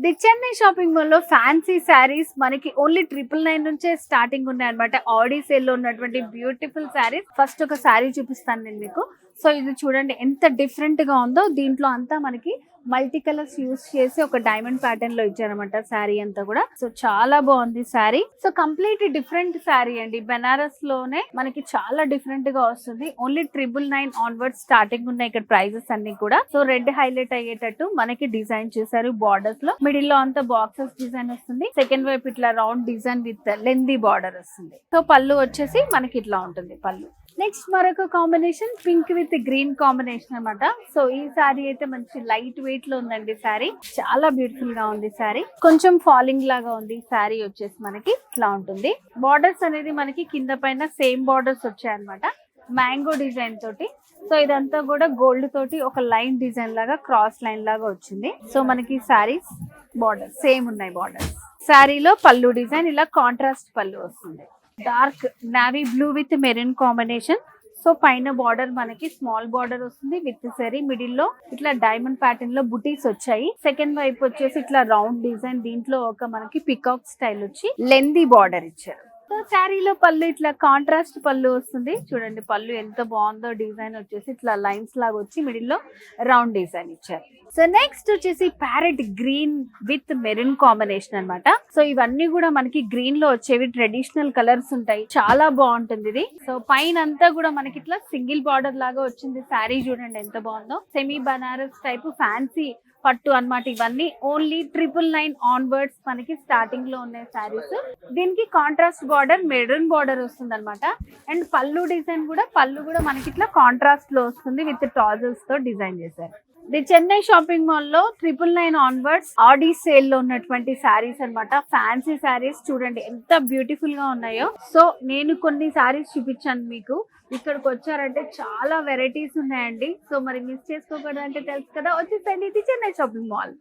The Chennai shopping mall లో fancy saris మనకి only 999 నుంచే స్టార్టింగ్ ఉన్నాయి అనమాట. ఆడీ సేల్ లో ఉన్నటువంటి బ్యూటిఫుల్ శారీస్. ఫస్ట్ ఒక శారీ చూపిస్తాను నేను మీకు. సో ఇది చూడండి ఎంత డిఫరెంట్ గా ఉందో. దీంట్లో అంతా మనకి మల్టీ కలర్స్ యూస్ చేసి ఒక డైమండ్ ప్యాటర్న్ లో ఇచ్చారనమాట శారీ అంతా కూడా. సో చాలా బాగుంది sari. So complete different sari అండి. బెనారస్ లోనే మనకి చాలా డిఫరెంట్ గా వస్తుంది. ఓన్లీ 999 ఆన్వర్డ్ స్టార్టింగ్ ఉన్నాయి ఇక్కడ ప్రైజెస్ అన్ని కూడా. సో రెడ్ హైలైట్ అయ్యేటట్టు మనకి డిజైన్ చేశారు బార్డర్స్ లో. మిడిల్ లో అంతా బాక్సెస్ డిజైన్ వస్తుంది. సెకండ్ వైపు ఇట్లా round design with lengthy border వస్తుంది. సో పళ్ళు వచ్చేసి మనకి ఇట్లా ఉంటుంది పళ్ళు. నెక్స్ట్ మరొక combination pink with green combination అన్నమాట. సో ఈ సారీ అయితే మంచి లైట్ వెయిట్ లో ఉందండి. సారీ చాలా బ్యూటిఫుల్ గా ఉంది. సారీ కొంచెం ఫాలింగ్ లాగా ఉంది. సారీ వచ్చేసి మనకి ఇట్లా ఉంటుంది. బార్డర్స్ అనేది మనకి కింద పైన సేమ్ బార్డర్స్ వచ్చాయన్నమాట. మ్యాంగో డిజైన్ తోటి. సో ఇదంతా కూడా గోల్డ్ తోటి ఒక లైన్ డిజైన్ లాగా క్రాస్ లైన్ లాగా వచ్చింది. సో మనకి సారీస్ బార్డర్ సేమ్ ఉన్నాయి. బార్డర్ శారీలో పళ్ళు డిజైన్ ఇలా కాంట్రాస్ట్ పళ్ళు వస్తుంది. Dark navy blue with maroon combination. So పైన బార్డర్ మనకి స్మాల్ బార్డర్ వస్తుంది విత్ సరీ. మిడిల్ లో ఇట్లా డైమండ్ ప్యాటర్న్ లో బుటీస్ వచ్చాయి. సెకండ్ వైపు వచ్చేసి ఇట్లా రౌండ్ డిజైన్. దీంట్లో ఒక మనకి పికాక్ స్టైల్ వచ్చి లెందీ బార్డర్ ఇచ్చారు. సో శారీలో పళ్ళు ఇట్లా కాంట్రాస్ట్ పళ్ళు వస్తుంది. చూడండి పళ్ళు ఎంత బాగుందో. డిజైన్ వచ్చేసి ఇట్లా లైన్స్ లాగా వచ్చి మిడిల్ లో రౌండ్ డిజైన్ ఇచ్చారు. సో నెక్స్ట్ వచ్చేసి parrot green with maroon combination అన్నమాట. సో ఇవన్నీ కూడా మనకి గ్రీన్ లో వచ్చేవి ట్రెడిషనల్ కలర్స్ ఉంటాయి. చాలా బాగుంటుంది ఇది. సో పైన అంతా కూడా మనకి ఇట్లా సింగిల్ బార్డర్ లాగా వచ్చింది. శారీ చూడండి ఎంత బాగుందో. సెమీ బనారస్ టైప్ ఫ్యాన్సీ పట్టు అన్నమాట. ఇవన్నీ ఓన్లీ 999 ఆన్వర్డ్స్ మనకి స్టార్టింగ్ లో ఉన్నాయి శారీస్. దీనికి కాంట్రాస్ట్ బార్డర్ మెరూన్ బార్డర్ వస్తుంది అనమాట. అండ్ పళ్ళు డిజైన్ కూడా పళ్ళు కూడా మనకి ఇట్లా కాంట్రాస్ట్ లో వస్తుంది విత్ టాజల్స్ తో డిజైన్ చేశారు. ది చెన్నై షాపింగ్ మాల్ లో 999 ఆన్వర్డ్స్ ఆడీ సేల్ లో ఉన్నటువంటి శారీస్ అన్నమాట. ఫ్యాన్సీ శారీస్ చూడండి ఎంత బ్యూటిఫుల్ గా ఉన్నాయో. సో నేను కొన్ని శారీస్ చూపించాను మీకు. ఇక్కడికి వచ్చారంటే చాలా వెరైటీస్ ఉన్నాయండి. సో మరి మిస్ చేసుకోకూడదు అంటే తెలుసు కదా, వచ్చేసండి ది చెన్నై షాపింగ్ మాల్.